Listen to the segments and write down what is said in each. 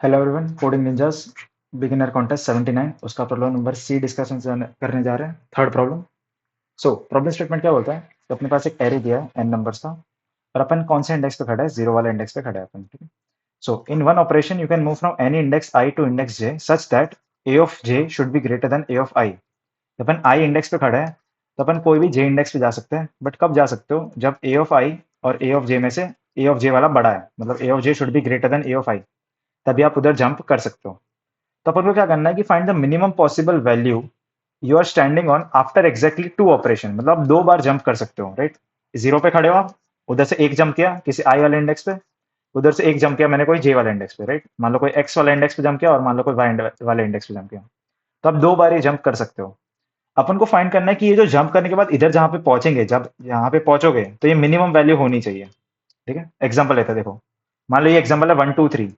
Hello everyone, coding ninjas beginner contest 79 उसका problem number C discussion करने जा रहे हैं। Third problem. So problem statement क्या बोलता है तो अपने पास एक एरे दिया है एन नंबर्स का और अपन कौन से इंडेक्स पे खड़ा है, जीरो वाले इंडेक्स पे खड़ा है अपन। ठीक है। So in one operation you can move from any index I to index J such that A of J should be greater than A of I. अपन आई इंडेक्स पे खड़े हैं तो अपन कोई भी जे इंडेक्स पे जा सकते हैं, बट कब जा सकते हो जब ए ऑफ आई और ए ऑफ जे में से ए ऑफ जे वाला बड़ा है, मतलब A of J should be greater than A of I, तभी आप उधर जंप कर सकते हो। तो अपन को क्या करना है कि find the minimum possible value you are standing on after exactly two operation, मतलब आप दो बार जंप कर सकते हो। राइट, जीरो पे खड़े हो आप, उधर से एक जंप किया किसी आई वाले इंडेक्स पे, उधर से एक जंप किया मैंने कोई जे वाले इंडेक्स पे। राइट, मान लो कोई एक्स वाले इंडेक्स पे जंप किया और मान लो कोई वाई वाले इंडेक्स पे जंप किया, तो आप दो बार ये जंप कर सकते हो। अपन को फाइंड करना है कि ये जो जंप करने के बाद इधर जहां पे पहुंचेंगे, जब यहाँ पे पहुंचोगे तो ये मिनिमम वैल्यू होनी चाहिए। ठीक है, एग्जाम्पल लेते हैं, देखो मान लो ये एग्जाम्पल है 1 2 3।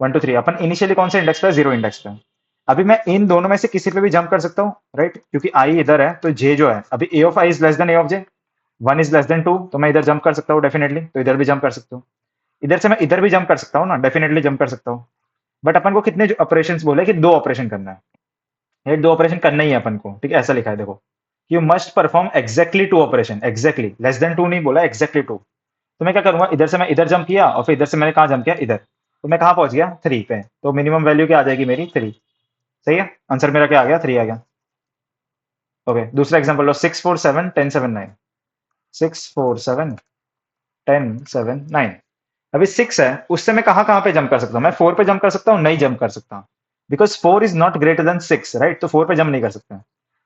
1 2 3 अपन इनिशियली कौन से इंडेक्स पे है, जीरो इंडेक्स पे। अभी मैं इन दोनों में से किसी पे भी जंप कर सकता हूँ। राइट, क्योंकि आई इधर है तो जे जो है, अभी A of I is less than A of J, one is less than two, तो मैं इधर जंप कर सकता हूँ डेफिनेटली, तो इधर भी जंप कर सकता हूँ। इधर से मैं इधर भी जंप कर सकता हूँ ना, डेफिनेटली जंप कर सकता हूँ। बट अपन को कितने ऑपरेशन बोले कि दो ऑपरेशन करना है। ये दो ऑपरेशन करना ही है अपन को। ठीक है, ऐसा लिखा है देखो, you must perform exactly two operation, exactly less than two नहीं बोला, एग्जैक्टली टू। तो मैं क्या करूंगा, इधर से मैं इधर जंप किया और फिर इधर से मैंने कहा जंप किया इधर, तो मैं कहाँ पहुंच गया, थ्री पे। तो मिनिमम वैल्यू क्या आ जाएगी मेरी, थ्री। सही है, आंसर मेरा क्या आ गया, थ्री आ गया। ओके, दूसरा एग्जांपल लो, 6 4 7 10 7 9। 6 4 7 10 7 9। अभी सिक्स है, उससे मैं कहाँ कहाँ पे जंप कर सकता हूँ, मैं फोर पे जंप कर सकता हूँ, नहीं जंप कर सकता, because four is not greater than six. Right, तो फोर पे जंप नहीं कर सकता।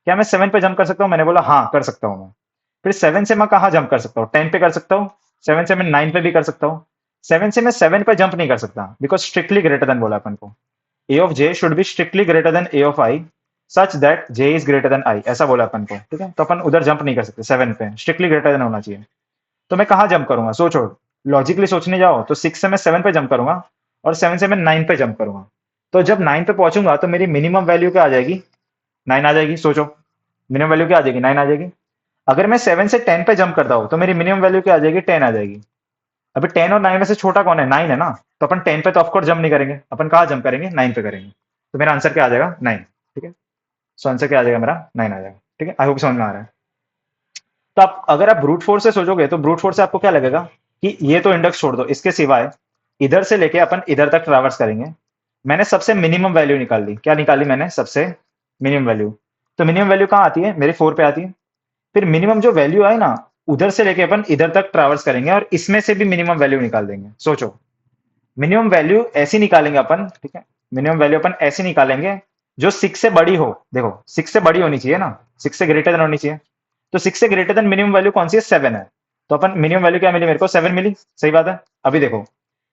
क्या मैं सेवन पे जंप कर सकता हूँ, मैंने बोला हाँ कर सकता हूँ मैं। फिर सेवन से मैं कहाँ जंप कर सकता हूँ, टेन पे कर सकता हूँ। सेवन से मैं नाइन पे भी कर सकता हूँ। सेवन से मैं सेवन पे जंप नहीं कर सकता, बिकॉज स्ट्रिक्टली ग्रेटर देन बोला अपन को। A of J should be strictly greater than A of I such that J is greater than I, ऐसा बोला अपन को। ठीक है, तो अपन उधर जंप नहीं कर सकते, सेवन पे स्ट्रिक्टली ग्रेटर देन होना चाहिए। तो मैं कहाँ जंप करूंगा, सोचो, लॉजिकली सोचने जाओ तो सिक्स से मैं सेवन पे जंप करूंगा और सेवन से मैं नाइन पे जंप करूंगा। तो जब नाइन पे पहुंचूंगा तो मेरी मिनिमम वैल्यू क्या आ जाएगी, नाइन आ जाएगी। सोचो, मिनिमम वैल्यू क्या आ जाएगी, नाइन आ जाएगी। अगर मैं सेवन से टेन पे जंप करता हूँ तो मेरी मिनिमम वैल्यू क्या आ जाएगी, टेन आ जाएगी। अभी टेन और नाइन में से छोटा कौन है, नाइन है ना। तो अपन टेन पे तो ऑफकोर्स जंप नहीं करेंगे, अपन कहाँ जंप करेंगे, नाइन पे करेंगे। तो मेरा आंसर क्या आ जाएगा, नाइन। ठीक है, सो आंसर क्या आ जाएगा मेरा, नाइन आ जाएगा। ठीक है, आई होप समझ में आ रहा है। तो आप अगर आप ब्रूट फोर्स से सोचोगे तो ब्रूट फोर्स से आपको क्या लगेगा कि ये तो इंडेक्स छोड़ दो, इसके सिवाय इधर से लेके अपन इधर तक ट्रैवर्स करेंगे। मैंने सबसे मिनिमम वैल्यू निकाल ली, क्या निकाली मैंने, सबसे मिनिमम वैल्यू। तो मिनिमम वैल्यू कहाँ आती है, मेरे फोर पे आती है। फिर मिनिमम जो वैल्यू आए ना, उधर से लेके अपन इधर तक ट्रैवर्स करेंगे और इसमें से भी मिनिमम वैल्यू निकाल देंगे। सोचो, मिनिमम वैल्यू ऐसी निकालेंगे अपन। ठीक है, मिनिमम वैल्यू अपन ऐसी निकालेंगे जो सिक्स से बड़ी हो। देखो, सिक्स से बड़ी होनी चाहिए ना, सिक्स से ग्रेटर देन होनी चाहिए। तो सिक्स से ग्रेटर देन मिनिमम वैल्यू कौन सी है, सेवन है। तो अपन मिनिमम वैल्यू क्या मिली मेरे को, सेवन मिली। सही बात है। अभी देखो,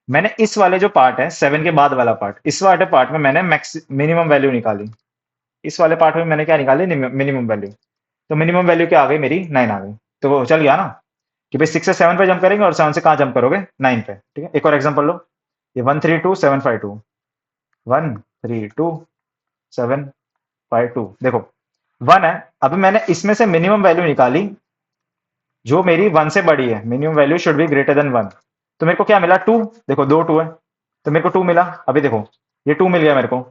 मैंने इस वाले जो पार्ट है, सेवन के बाद वाला पार्ट, इस वाले पार्ट में मैंने मैक्स मिनिमम वैल्यू निकाली। इस वाले पार्ट में मैंने क्या निकाली, मिनिमम वैल्यू। तो मिनिमम वैल्यू क्या आ गई मेरी, नाइन आ गई। तो वो चल गया ना कि भाई सिक्स से सेवन पे जंप करेंगे और सेवन से कहाँ जंप करोगे, नाइन पे। ठीक है, एक और एग्जांपल लो, ये 1 3 2 7 5 2। 1 3 2 7 5 2, देखो वन है। अभी मैंने इसमें से मिनिमम वैल्यू निकाली जो मेरी वन से बड़ी है, minimum value should be greater then one. तो मेरे को क्या मिला, टू। देखो दो टू है, तो मेरे को टू मिला। अभी देखो, ये टू मिल गया मेरे को।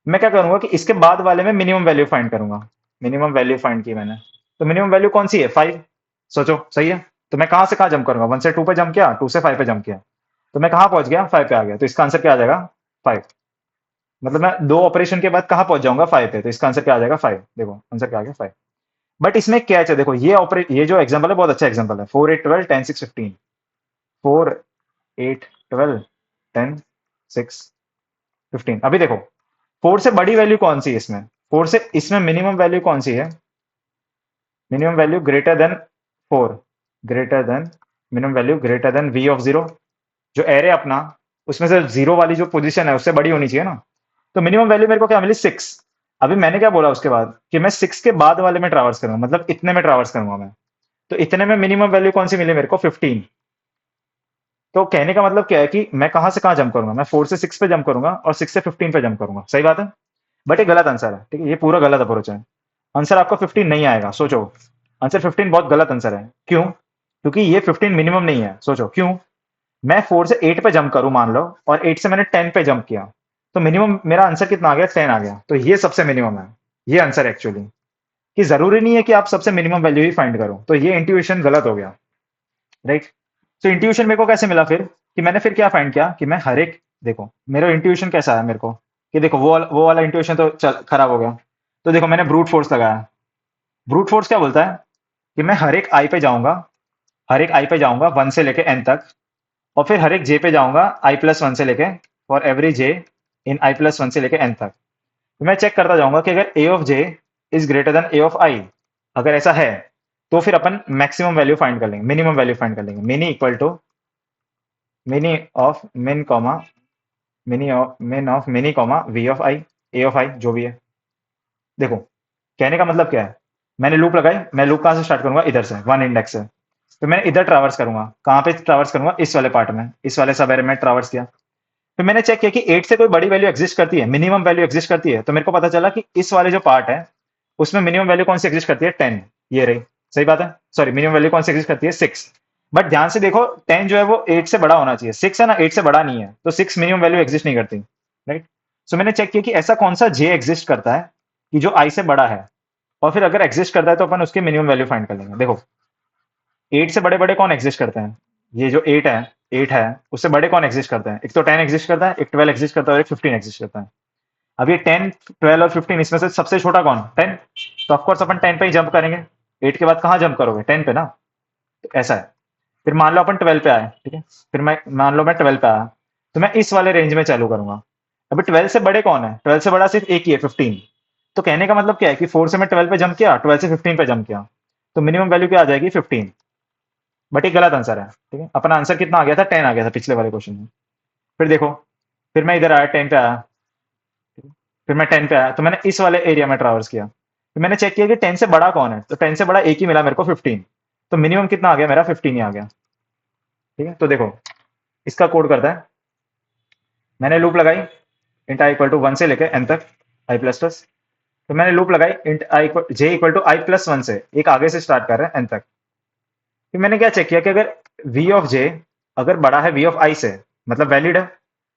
मैं क्या करूंगा कि इसके बाद वाले में मिनिमम वैल्यू फाइंड करूंगा। मिनिमम वैल्यू फाइंड की मैंने, तो मिनिमम वैल्यू कौन सी है, फाइव। सोचो, सही है। तो मैं कहां से कहां जंप करूंगा, वन से टू पे जंप किया, टू से फाइव पे जंप किया, तो मैं कहां पहुंच गया, फाइव पे आ गया। तो इसका आंसर क्या आ जाएगा, फाइव। मतलब मैं दो ऑपरेशन के बाद कहां पहुंच जाऊंगा, फाइव पे। तो इसका आंसर क्या आ जाएगा, फाइव। देखो आंसर क्या आ गया, फाइव। बट इसमें क्या है, देखो ये जो एग्जांपल है बहुत अच्छा एग्जांपल है, 4 8 12 10 6 15। 4 8 12 10 6 15। अभी देखो, फोर से बड़ी वैल्यू कौन सी है इसमें, फोर से इसमें मिनिमम वैल्यू कौन सी है, minimum value greater than four, greater than, minimum value greater than V of zero. जो एरे अपना, उसमें से जीरो वाली जो पोजीशन है उससे बड़ी होनी चाहिए ना। तो मिनिमम वैल्यू मेरे को क्या मिली, सिक्स। अभी मैंने क्या बोला उसके बाद कि मैं सिक्स के बाद वाले में ट्रावर्स करूंगा, मतलब इतने में ट्रावर्स करूंगा मैं। तो इतने में मिनिमम वैल्यू कौन सी मिली मेरे को, 15। तो कहने का मतलब क्या है कि मैं कहां से कहां जंप करूंगा, मैं फोर से सिक्स पे जंप करूंगा और सिक्स से 15 पे जंप करूंगा। सही बात है। बट ये गलत आंसर है। ठीक है, ये पूरा गलत अप्रोच है। आंसर आपका 15 नहीं आएगा। सोचो, आंसर 15 बहुत गलत आंसर है। क्यों, क्योंकि ये 15 मिनिमम नहीं है। सोचो क्यों, मैं 4 से 8 पे जंप करूं मान लो, और 8 से मैंने 10 पे जंप किया, तो मिनिमम मेरा आंसर कितना आ गया? 10 आ गया। तो ये सबसे मिनिमम है, ये आंसर एक्चुअली, कि जरूरी नहीं है कि आप सबसे मिनिमम वैल्यू ही फाइंड करो। तो ये इंट्यूशन गलत हो गया, राइट। तो इंट्यूशन मेरे को कैसे मिला फिर, कि मैंने फिर क्या फाइंड किया कि मैं हर एक, देखो मेरा इंट्यूशन कैसा है मेरे को, कि देखो वो वाला इंट्यूशन तो चल खराब हो गया। तो देखो मैंने ब्रूट फोर्स लगाया। ब्रूट फोर्स क्या बोलता है कि मैं हर एक आई पे जाऊंगा, हर एक आई पे जाऊंगा 1 से लेके n तक, और फिर हर एक जे पे जाऊंगा i+1 से लेके, for every J in i+1 से लेके n तक। तो मैं चेक करता जाऊंगा कि अगर a of j is greater then a of i, अगर ऐसा है तो फिर अपन मैक्सिमम वैल्यू फाइंड कर लेंगे, मिनिमम वैल्यू फाइंड कर लेंगे। Mini equal to mini of min comma min of mini comma V of I, A of I जो भी है। देखो कहने का मतलब क्या है, मैंने लूप लगाई, मैं लूप कहाँ से स्टार्ट करूंगा? इधर से, 1 इंडेक्स से। तो मैंने इधर ट्रैवर्स करूंगा, कहाँ पे ट्रैवर्स करूंगा? इस वाले पार्ट में, इस वाले सब एरे में ट्रैवर्स किया। फिर मैंने चेक किया कि 8 से कोई बड़ी वैल्यू एग्जिस्ट करती है, मिनिमम वैल्यू एग्जिस्ट करती है। तो मेरे को पता चला कि इस वाले जो पार्ट है उसमें मिनिमम वैल्यू कौन सी एग्जिस्ट करती है? 10, ये रही। सही बात है, सॉरी, मिनिमम वैल्यू कौन सी एग्जिस्ट करती है? 6। बट ध्यान से देखो 10 जो है वो 8 से बड़ा होना चाहिए, 6 है ना, 8 से बड़ा नहीं है, तो 6 मिनिमम वैल्यू एग्जिस्ट नहीं करती, राइट। सो मैंने चेक किया कि ऐसा कौन सा जे एग्जिस्ट करता है कि जो आई से बड़ा है, और फिर अगर एग्जिस्ट करता है तो अपन उसकी मिनिमम वैल्यू फाइंड कर लेंगे। देखो 8 से बड़े बड़े कौन एग्जिस्ट करते हैं? ये जो 8 है उससे बड़े कौन एग्जिस्ट करते हैं? एक तो 10 एग्जिस्ट करता है, एक 12 एग्जिस्ट करता है, और एक 15 एग्जिस्ट करता है। अब ये 10, 12 और 15, इसमें से सबसे छोटा कौन? 10। तो ऑफकोर्स अपन 10 पे ही जंप करेंगे। 8 के बाद कहाँ जंप करोगे? 10 पे ना। तो ऐसा है। फिर मान लो अपन 12 पे आए, ठीक है, फिर मैं मान लो मैं 12 पे आया, तो मैं इस वाले रेंज में चालू करूंगा। अभी 12 से बड़े कौन है? 12 से बड़ा सिर्फ एक ही है, 15। तो कहने का मतलब क्या है कि 4 से मैं 12 पे जंप किया, 12 से 15 पे जंप किया, तो मिनिमम वैल्यू क्या आ जाएगी? 15। बट ये गलत आंसर है, ठीक है। अपना आंसर कितना आ गया था? 10 आ गया था पिछले वाले क्वेश्चन में। फिर देखो, फिर मैं इधर आया, 10 पे आया, फिर मैं 10 पे आया, तो मैंने इस वाले एरिया में ट्रैवर्स किया। तो मैंने चेक किया कि 10 से बड़ा कौन है, तो 10 से बड़ा एक ही मिला मेरे को, 15। तो मिनिमम कितना आ गया मेरा? 15 ही आ गया, ठीक है। तो देखो इसका कोड करता है, मैंने लूप लगाई इंट आई इक्वल टू 1 से लेके एन तक, आई प्लस प्लस। तो मैंने लूप लगाई int I J equal to i+1 से, एक आगे से स्टार्ट कर रहे हैं एन तक। फिर मैंने क्या चेक किया कि अगर v ऑफ जे अगर बड़ा है v ऑफ i से, मतलब वैलिड है,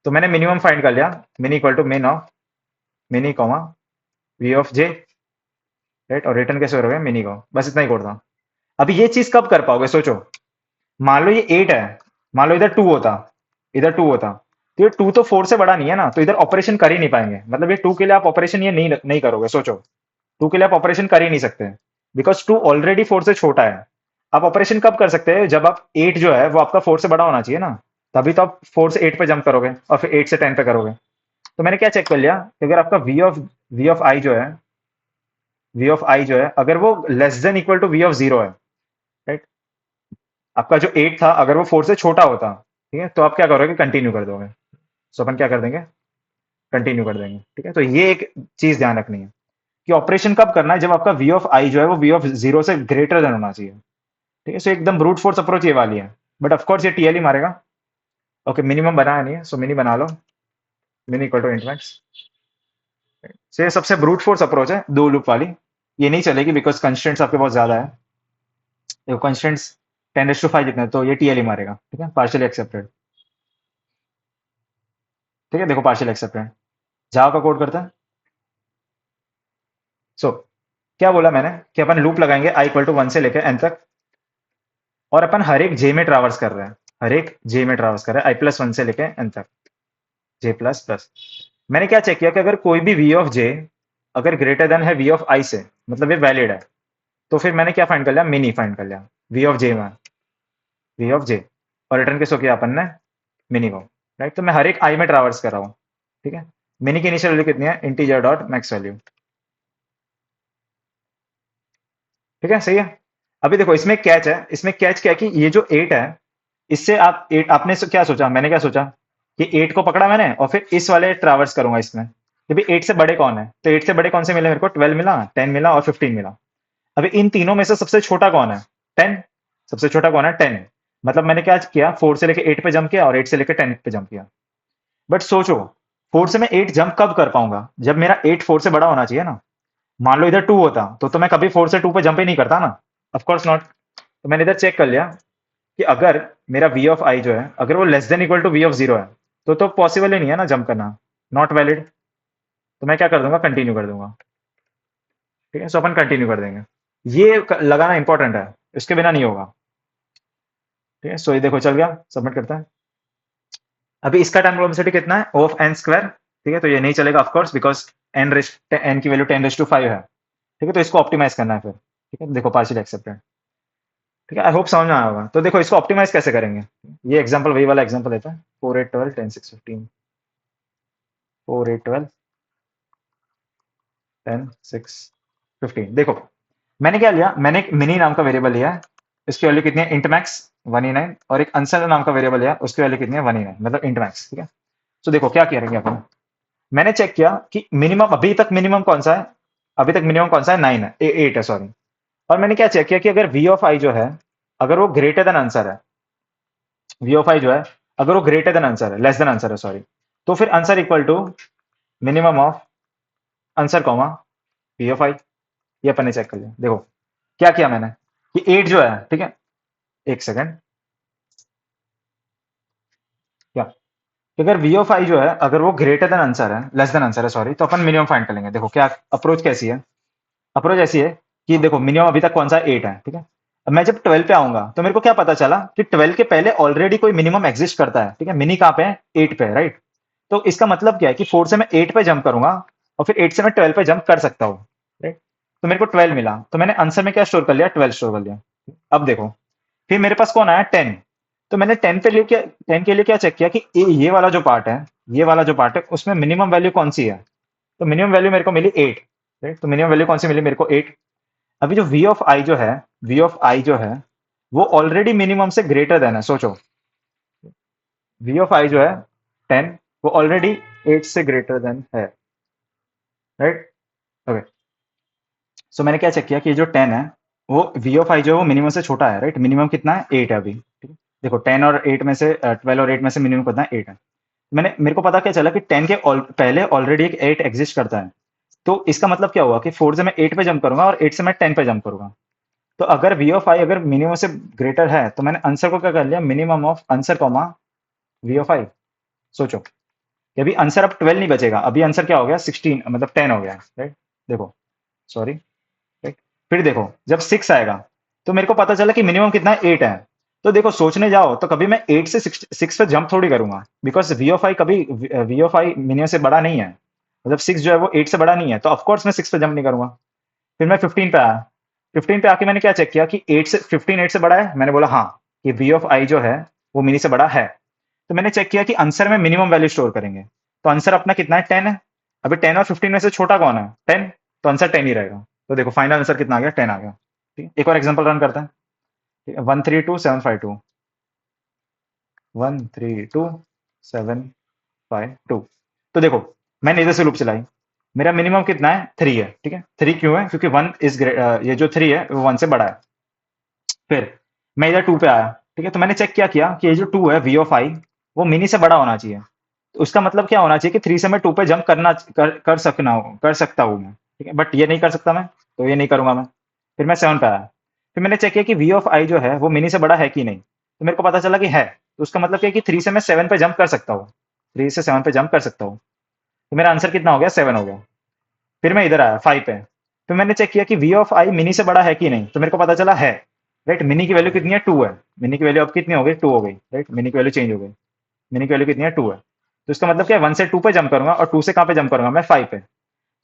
तो मैंने मिनिमम फाइंड कर लिया। Mini equal to min of mini comma v of J, right. और रिटर्न कैसे करोगे? मिनी को, बस इतना ही कोड था। अभी ये चीज कब कर पाओगे सोचो। मान लो ये 8 है, मान लो इधर 2 होता, इधर 2 होता, तो ये 2 तो 4 से बड़ा नहीं है ना, तो इधर ऑपरेशन कर ही नहीं पाएंगे। मतलब ये 2 के लिए आप ऑपरेशन ये नहीं करोगे। सोचो 2 के लिए आप ऑपरेशन कर ही नहीं सकते, बिकॉज 2 ऑलरेडी 4 से छोटा है। आप ऑपरेशन कब कर सकते हैं? जब आप 8 जो है वो आपका 4 से बड़ा होना चाहिए ना, तभी तो आप 4 से 8 पे जंप करोगे, और फिर 8 से 10 पे करोगे। तो मैंने क्या चेक कर लिया कि अगर आपका v ऑफ i जो है, v ऑफ i जो है, अगर वो less than equal to v of 0 है, राइट। आपका जो 8 था अगर वो 4 से छोटा होता, ठीक है, तो आप क्या करोगे? कंटिन्यू कर दोगे। सो अपन क्या कर देंगे? कंटिन्यू कर देंगे, ठीक है। तो ये एक चीज ध्यान रखनी है कि ऑपरेशन कब करना है, जब आपका v ऑफ i जो है वो v ऑफ 0 से ग्रेटर देन होना चाहिए, ठीक है। सो एकदम ब्रूट फोर्स अप्रोच ये वाली है, बट ऑफकोर्स ये टीएल ही मारेगा। ओके, मिनिमम बनाया नहीं है, सो मिनी बना लो, mini equal to int max. So ये सबसे ब्रूट फोर्स अप्रोच है, दो लूप वाली। ये नहीं चलेगी बिकॉज कंस्टेंट्स आपके बहुत ज्यादा है। देखो कंस्टेंट्स 10⁵ जितने, तो ये टीएल ही मारेगा, ठीक है। पार्शियली एक्सेप्टेड, ठीक है। देखो पार्शियल एक्सेप्टेड जावा का कोड करता है। सो क्या बोला मैंने कि अपन लूप लगाएंगे i इक्वल टू 1 से लेकर n तक, और अपन हर एक जे में ट्रैवर्स कर रहे हैं, हर एक जे में ट्रैवर्स कर रहे हैं i+1 से लेकर n तक, j प्लस प्लस। मैंने क्या चेक किया कि अगर कोई भी v ऑफ j अगर ग्रेटर देन है v ऑफ i से, मतलब ये वैलिड है, तो फिर मैंने क्या फाइंड कर लिया? मिनी फाइंड कर लिया v ऑफ j में, v ऑफ j, और रिटर्न किसको किया अपन ने? मिनी को, राइट। तो मैं हर एक i में ट्रैवर्स कर रहा हूँ, ठीक है। मिनी की इनिशियल वैल्यू कितनी है? इंटीजर डॉट मैक्स वैल्यू, ठीक है, सही है। अभी देखो इसमें कैच है, इसमें कैच क्या है कि ये जो 8 है, इससे आप 8 आपने क्या सोचा, मैंने क्या सोचा कि 8 को पकड़ा मैंने और फिर इस वाले ट्रैवर्स करूंगा इसमें। अभी 8 से बड़े कौन है? तो 8 से बड़े कौन से मिले मेरे को? 12 मिला, 10 मिला और 15 मिला। अभी इन तीनों में से सबसे छोटा कौन है? 10। सबसे छोटा कौन है? 10। मतलब मैंने क्या किया? 4 से लेके 8 पे जंप किया और 8 से लेके 10 पे जंप किया। बट सोचो 4 से मैं 8 जंप कब कर पाऊंगा? जब मेरा 8 4 से बड़ा होना चाहिए ना। मान लो इधर 2 होता तो मैं कभी 4 से 2 पे जंप ही नहीं करता ना, ऑफ कोर्स नॉट। तो मैंने इधर चेक कर लिया कि अगर मेरा वी ऑफ आई जो है अगर वो less than equal to V of zero है तो पॉसिबल ही नहीं है ना जंप करना, नॉट वैलिड। तो मैं क्या कर दूंगा, कंटिन्यू कर दूंगा। ठीक है, सो अपन कंटिन्यू कर देंगे। ये लगाना इंपॉर्टेंट है, इसके बिना नहीं होगा। ठीक है, सो ये देखो चल गया, सबमिट करते हैं। अभी इसका टाइम प्रोबेबिलिटी कितना है, ओ ऑफ एन स्क्वायर। ठीक है, तो ये नहीं चलेगा ऑफकोर्स, बिकॉज एन की वैल्यू 10⁵ है। ठीक है, तो इसको ऑप्टिमाइज करना है फिर। ठीक है, देखो पार्शियल एक्सेप्टेड। ठीक है, आई होप समझ में आया होगा। तो देखो इसको ऑप्टिमाइज कैसे करेंगे, ये एग्जांपल वही वाला एग्जांपल लेते हैं। 4 8 12 10 6 15, 4 8 12 10 6 15। देखो मैंने क्या लिया, मैंने एक मिनी नाम का वेरिएबल लिया है, इसकी वैल्यू कितनी है, इंट मैक्स 1E9, और एक आंसर नाम का वेरिएबल लिया, उसकी वैल्यू कितनी है, 1E9, मतलब इंट मैक्स। ठीक है, तो देखो क्या करेंगे अपन, मैंने चेक किया कि मिनिमम अभी तक मिनिमम कौन सा है, अभी तक मिनिमम कौन सा है, 9 है, 8 है सॉरी। और मैंने क्या चेक किया कि अगर वी ऑफ आई जो है अगर वो ग्रेटर देन आंसर है, वी ऑफ आई जो है अगर वो ग्रेटर देन आंसर है, लेस देन आंसर है सॉरी, तो फिर answer equal to minimum of answer comma V of I. ये अपन ने चेक कर लिया। देखो क्या किया मैंने कि 8 जो है, ठीक है, एक सेकेंड, क्या कि अगर वी ऑफ आई जो है अगर वो ग्रेटर देन आंसर है, लेस देन आंसर है सॉरी, तो अपन मिनिमम फाइंड कर लेंगे। देखो क्या अप्रोच कैसी है, अप्रोच ऐसी है कि देखो मिनिमम अभी तक कौन सा 8 है। ठीक है, अब मैं जब 12 पे आऊंगा तो मेरे को क्या पता चला कि 12 के पहले ऑलरेडी कोई मिनिमम एग्जिस्ट करता है। ठीक है, मिनी कहाँ पे है, 8 पे है, राइट। तो इसका मतलब क्या है कि 4 से मैं 8 पे जंप करूंगा और फिर 8 से मैं 12 पे जंप कर सकता हूँ, राइट। तो मेरे को 12 मिला, तो मैंने आंसर में क्या स्टोर कर लिया, 12 स्टोर कर लिया। अब देखो फिर मेरे पास कौन आया, 10। तो मैंने 10 पे लिए क्या, 10 के लिए क्या चेक किया कि ये वाला जो पार्ट है, ये वाला जो पार्ट है उसमें मिनिमम वैल्यू कौन सी है। तो मिनिमम वैल्यू मेरे को मिली 8, राइट। तो मिनिमम वैल्यू कौन सी मिली मेरे को, 8। अभी जो वी ऑफ आई जो है, वी ऑफ आई जो है वो ऑलरेडी मिनिमम से ग्रेटर देन है, सोचो। वी ऑफ आई जो है 10, वो ऑलरेडी 8 से ग्रेटर देन है, राइट। ओके, सो मैंने क्या चेक किया कि ये जो 10 है वो वी ऑफ आई जो है वो मिनिमम से छोटा है, राइट। मिनिमम कितना है, 8 है अभी। ठीक है, देखो 10 और 8 में से 12 और 8 में से मिनिमम कितना है, 8 है। मेरे को पता क्या चला कि 10 के पहले ऑलरेडी एक 8 एग्जिस्ट करता है। तो इसका मतलब क्या हुआ कि 4 से मैं 8 पे जंप करूंगा और 8 से मैं 10 पे जंप करूंगा। तो अगर वी ऑफ आई अगर मिनिमम से ग्रेटर है तो मैंने आंसर को क्या कर लिया, minimum of answer comma V of I. सोचो कि अभी आंसर अब 12 नहीं बचेगा, अभी आंसर क्या हो गया, 16 मतलब 10 हो गया, राइट। देखो सॉरी, राइट। फिर देखो जब 6 आएगा तो मेरे को पता चला कि मिनिमम कितना है, 8 है। तो देखो सोचने जाओ तो कभी मैं 8 से 6 पे जंप थोड़ी करूंगा, बिकॉज वी ऑफ आई कभी, वी ऑफ आई मिनिमम से बड़ा नहीं है, मतलब 6 जो है वो 8 से बड़ा नहीं है, तो ऑफकोर्स मैं 6 पे जंप नहीं करूंगा। फिर मैं 15 पे आया, 15 पे आके मैंने क्या चेक किया कि 8 से बड़ा है, मैंने बोला हाँ कि वी ऑफ आई जो है वो मिनी से बड़ा है। तो मैंने चेक किया कि आंसर में मिनिमम वैल्यू स्टोर करेंगे, तो आंसर अपना कितना है, 10 है। अभी 10 और 15 में से छोटा कौन है, 10, तो आंसर 10 ही रहेगा। तो देखो फाइनल आंसर कितना आ गया, 10 आ गया। ठीक है, एक और एग्जांपल रन करते हैं। ठीक है, 132 752 तो देखो मैंने इधर से लूप चलाई, मेरा मिनिमम कितना है, 3 है। ठीक है, 3 क्यों है, क्योंकि 1 इज, ये जो 3 है वो 1 से बड़ा है। फिर मैं इधर 2 पे आया, ठीक है, तो मैंने चेक क्या किया कि ये जो 2 है वी ऑफ आई वो मिनी से बड़ा होना चाहिए। तो उसका मतलब क्या होना चाहिए कि 3 से मैं 2 पे जंप कर सकता हूँ मैं। ठीक है, बट ये नहीं कर सकता मैं, तो ये नहीं करूंगा मैं। फिर मैं 7 पे आया, फिर मैंने चेक किया कि वी ऑफ आई जो है वो मिनी से बड़ा है कि नहीं, तो मेरे को पता चला कि है। तो उसका मतलब क्या है कि 3 से मैं 7 पे जंप कर सकता हूँ, 3 से 7 पे जंप कर सकता हूँ। तो मेरा आंसर कितना हो गया, 7 हो गया। फिर मैं इधर आया 5 पे, फिर मैंने चेक किया कि वी ऑफ आई मिनी से बड़ा है कि नहीं, तो मेरे को पता चला है, राइट। मिनी की वैल्यू कितनी है, 2 है। मिनी की वैल्यू अब कितनी हो गई, 2 हो गई, राइट। मिनी की वैल्यू चेंज हो गई, मिनी की वैल्यू कितनी है, 2 है। तो इसका मतलब क्या है, 1 से 2 पे जंप करूंगा और 2 से कहां पे जंप करूंगा, मैं 5 पे।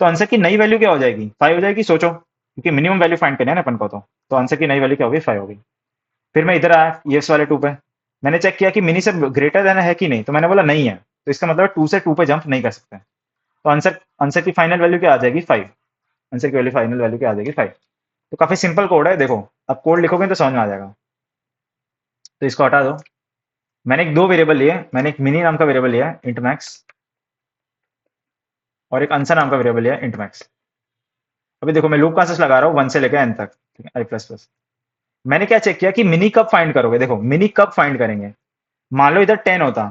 तो आंसर की नई वैल्यू क्या हो जाएगी, 5 हो जाएगी, सोचो, क्योंकि मिनिमम वैल्यू फाइंड करनी है ना अपन को। तो आंसर की नई वैल्यू क्या होगी, 5 होगी। फिर मैं इधर आया ये वाले 2 पे, मैंने चेक किया कि मिनी से ग्रेटर देन है कि नहीं, तो मैंने बोला नहीं है, तो इसका मतलब 2 से 2 पे जंप नहीं कर सकते। तो आंसर आंसर की फाइनल वैल्यू क्या आ जाएगी, 5। आंसर की वैल्यू फाइनल वैल्यू क्या आ जाएगी, 5। तो काफी सिंपल कोड है, देखो अब कोड लिखोगे तो समझ में आ जाएगा। तो इसको हटा दो। मैंने एक दो वेरिएबल लिए, मैंने एक मिनी नाम का वेरिएबल लिया इंट मैक्स, और एक आंसर नाम का वेरिएबल लिया इंट मैक्स। अभी देखो मैं लूप का सेस लगा रहा हूँ 1 से लेकर एन तक, ठीक है, आई प्लस प्लस। मैंने क्या चेक किया कि मिनी कब फाइंड करोगे, देखो मिनी कब फाइंड करेंगे। मान लो इधर 10 होता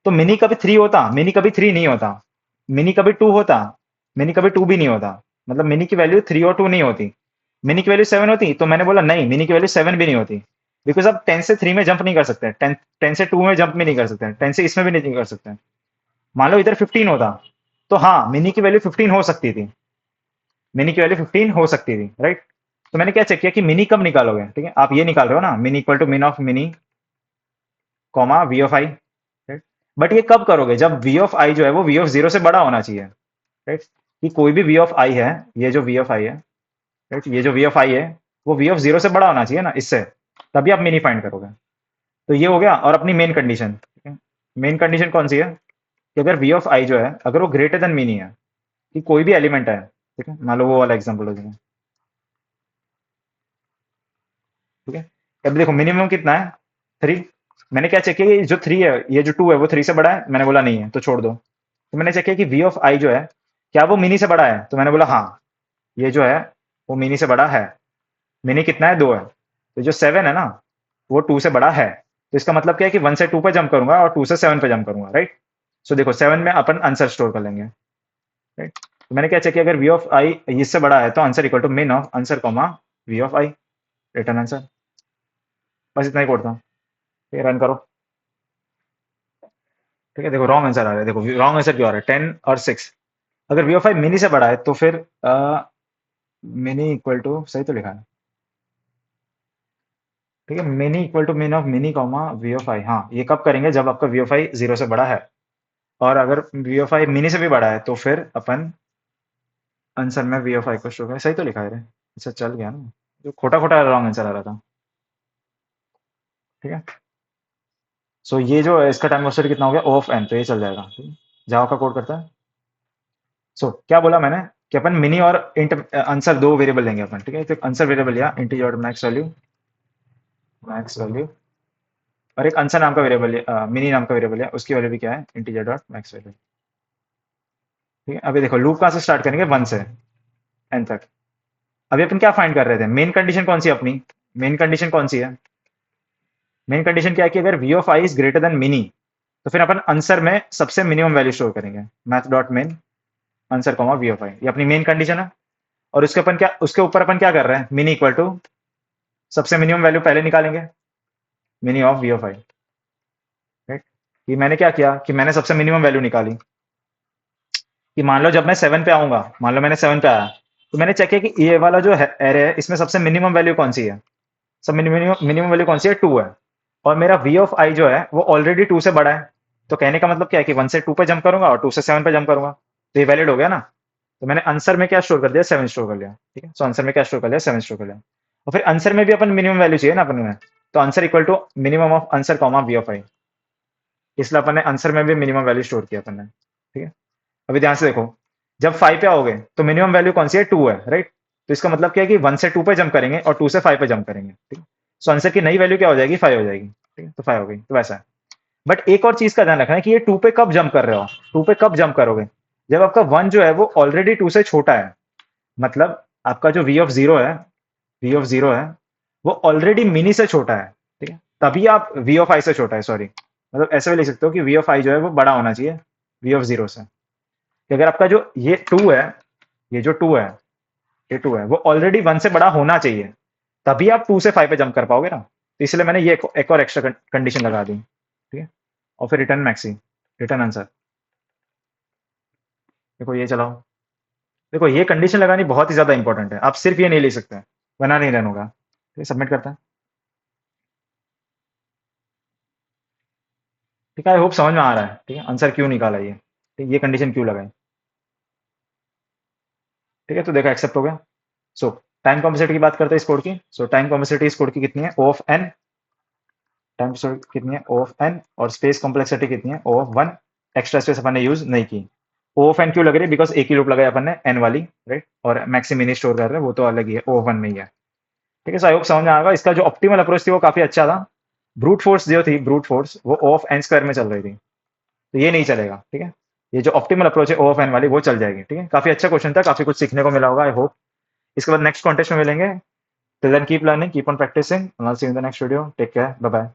तो मिनी कभी 3 होता, मिनी कभी 3 नहीं होता। मिनी कभी 2 होता, मिनी कभी 2 भी नहीं होता। मतलब मिनी की वैल्यू 3 और 2 नहीं होती। मिनी की वैल्यू 7 होती, तो मैंने बोला नहीं, मिनी की वैल्यू 7 भी नहीं होती, बिकॉज आप 10 से 3 में जंप नहीं कर सकते, 10 से 2 में जंप भी नहीं कर सकते, 10 से इसमें भी नहीं कर सकते। मान लो इधर 15 होता, तो हाँ मिनी की वैल्यू 15 हो सकती थी, मिनी की वैल्यू 15 हो सकती थी, राइट। तो मैंने क्या चेक किया कि मिनी कब निकालोगे, ठीक है, आप ये निकाल रहे हो ना, mini equal to min of mini comma V of I, right. But ये कब करोगे, जब वी ऑफ आई जो है वो वी ऑफ जीरो से बड़ा होना चाहिए, राइट। कि कोई भी वी ऑफ आई है, ये जो वी ऑफ आई है, राइट, ये जो वी ऑफ आई है वो वी ऑफ जीरो से बड़ा होना चाहिए ना इससे, तभी आप मिनी फाइंड करोगे। तो ये हो गया। और अपनी मेन कंडीशन, ठीक है, मेन कंडीशन कौन सी है कि अगर वी ऑफ आई जो है अगर वो ग्रेटर देन मिनी है, कि कोई भी एलिमेंट है, ठीक है, मान लो वो वाला एग्जांपल हो जाएगा, ठीक है। अब देखो मिनिमम कितना है, 3। मैंने क्या चेक किया, ये जो 3 है, ये जो 2 है वो 3 से बड़ा है, मैंने बोला नहीं है तो छोड़ दो। तो मैंने चेक किया कि वी ऑफ आई जो है क्या वो मिनी से बड़ा है, तो मैंने बोला हाँ, ये जो है वो मिनी से बड़ा है। मिनी कितना है, 2 है, तो जो 7 है ना वो 2 से बड़ा है। तो इसका मतलब क्या है कि 1 से 2 पे जंप करूंगा और 2 से 7 पे जंप करूंगा, राइट। सो देखो 7 में अपन आंसर स्टोर कर लेंगे, राइट। तो मैंने क्या चेक किया, अगर वी ऑफ आई इससे बड़ा है तो answer equal to min of answer comma V of I, return answer. बस इतना ही कोड था, ये रन करो, ठीक है। देखो रॉन्ग आंसर आ रहा है, देखो रॉन्ग आंसर क्यों आ रहा है, 10 और 6। अगर वी ऑफ आई मिनी से बड़ा है तो फिर मिनी इक्वल टू, सही तो लिखा है, ठीक है, mini equal to min of mini comma V of I. हाँ, ये कब करेंगे, जब आपका वी ऑफ आई जीरो से बड़ा है। और अगर वी ऑफ आई मिनी से भी बड़ा है तो फिर अपन आंसर में वी ऑफ आई को शो करें। सही तो लिखा है रे, अच्छा चल गया ना, जो खोटा खोटा रॉन्ग आंसर आ रहा था, ठीक है। सो ये जो है इसका टाइम वेलोसिटी कितना हो गया, ओ ऑफ एन, तो ये चल जाएगा, ठीक है। जावा का कोड करता है। सो क्या बोला मैंने कि अपन मिनी और इंट आंसर दो वेरिएबल लेंगे अपन, ठीक है। तो आंसर वेरिएबल लिया integer max value, max value, और एक आंसर नाम का वेरिएबल मिनी नाम का वेरिएबल है, उसकी वैल्यू भी क्या है, इंटीजर डॉट मैक्स वैल्यू, ठीक है। अभी देखो लूप कहाँ से स्टार्ट करेंगे, 1 से एन तक। अभी अपन क्या फाइंड कर रहे थे, मेन कंडीशन कौन सी है अपनी, मेन कंडीशन कौन सी है, मेन कंडीशन क्या है कि अगर V of I is greater than mini, तो फिर अपन आंसर में सबसे मिनिमम वैल्यू स्टोर करेंगे, math dot min answer comma V of I, ये अपनी मेन कंडीशन है। और उसके अपन क्या, उसके ऊपर अपन क्या कर रहे हैं, मिनी इक्वल टू सबसे मिनिमम वैल्यू पहले निकालेंगे, mini of V of I, right. कि मैंने क्या किया कि मैंने सबसे मिनिमम वैल्यू निकाली, कि मान लो जब मैं 7 पे आऊंगा, मान लो मैंने 7 पे आया, तो मैंने चेक किया कि ये वाला जो है एरे है इसमें सबसे मिनिमम वैल्यू कौन सी है, सब मिनिमम मिनिमम वैल्यू कौन सी है, 2 है। और मेरा वी ऑफ आई जो है वो ऑलरेडी 2 से बड़ा है। तो कहने का मतलब क्या है कि 1 से 2 पे जंप करूंगा और 2 से 7 पे जंप करूंगा, तो ये वैलिड हो गया ना। तो मैंने आंसर में क्या स्टोर कर दिया, 7 स्टोर कर लिया, ठीक है। सो आंसर में क्या स्टोर कर लिया, 7 स्टोर कर लिया। और फिर आंसर में भी अपन मिनिमम वैल्यू चाहिए ना अपन में, तो answer equal to minimum of answer comma V of I, इसलिए अपन ने आंसर में भी मिनिमम वैल्यू स्टोर किया अपन ने, ठीक है। अभी ध्यान से देखो, जब 5 पे आओगे तो मिनिमम वैल्यू कौन सी है, 2 है, राइट। तो इसका मतलब क्या है कि 1 से 2 पे जंप करेंगे और 2 से 5 पे जंप करेंगे, ठीक है। सो आंसर की नई वैल्यू क्या हो जाएगी, 5 हो जाएगी, ठीक है। तो 5 हो गई, तो वैसा है। बट एक और चीज का ध्यान रखना है कि ये 2 पे कब जंप कर रहे हो, 2 पे कब जंप करोगे, जब आपका 1 जो है वो ऑलरेडी 2 से छोटा है। मतलब आपका जो वी ऑफ जीरो है, वी ऑफ जीरो है वो ऑलरेडी मिनी से छोटा है, ठीक है। तभी आप वी ऑफ आई से छोटा है, सॉरी, मतलब ऐसे भी लिख सकते हो कि वी ऑफ आई जो है वो बड़ा होना चाहिए वी ऑफ जीरो से, कि अगर आपका जो ये 2 है, ये जो 2 है, ये 2 है वो ऑलरेडी 1 से बड़ा होना चाहिए, तभी आप 2 से 5 पे जंप कर पाओगे ना। तो इसलिए मैंने ये एक और एक्स्ट्रा कंडीशन लगा दी, ठीक है। और फिर रिटर्न मैक्सी, रिटर्न आंसर। देखो ये चलाओ, देखो ये कंडीशन लगानी बहुत ही ज्यादा इंपॉर्टेंट है, आप सिर्फ ये नहीं ले सकते, वरना नहीं रन होगा। ठीक है, सबमिट करता है, ठीक है। आई होप समझ में आ रहा है, ठीक है, आंसर क्यों निकाला ये, ठीक है, ये कंडीशन क्यों लगाई, ठीक है। तो देखो एक्सेप्ट हो गया। सो टाइम कॉम्प्लेक्सिटी की बात करते हैं इस कोड की। सो टाइम कॉम्प्लेक्सिटी इस कोड की कितनी है, ओ ऑफ एन, टाइम कितनी है, ओ ऑफ एन, और स्पेस कॉम्प्लेक्सिटी कितनी है, ओ ऑफ वन। एक्स्ट्रा स्पेस अपन ने यूज नहीं की। ओ ऑफ एन क्यों लग रही है, बिकॉज एक ही लूप लगाया अपन ने एन वाली, राइट। और मैक्सिमिनी स्टोर कर रहे हैं वो तो अलग ही है, ओ वन में ही है, ठीक है। सो आई होप समझ में आएगा। इसका जो ऑप्टिमल अप्रोच थी वो काफी अच्छा था। ब्रूट फोर्स जो थी, ब्रूट फोर्स वो ओ ऑफ एन स्क्वायर में चल रही थी, तो ये नहीं चलेगा, ठीक है। ये जो ऑप्टिमल अप्रोच है ओ ऑफ एन वाली वो चल जाएगी, ठीक है। काफी अच्छा क्वेश्चन था, काफी कुछ सीखने को मिला होगा आई होप। इसके बाद नेक्स्ट कॉन्टेस्ट में मिलेंगे। Till then keep learning, keep on practicing, I will see you in the next video, take care, bye bye.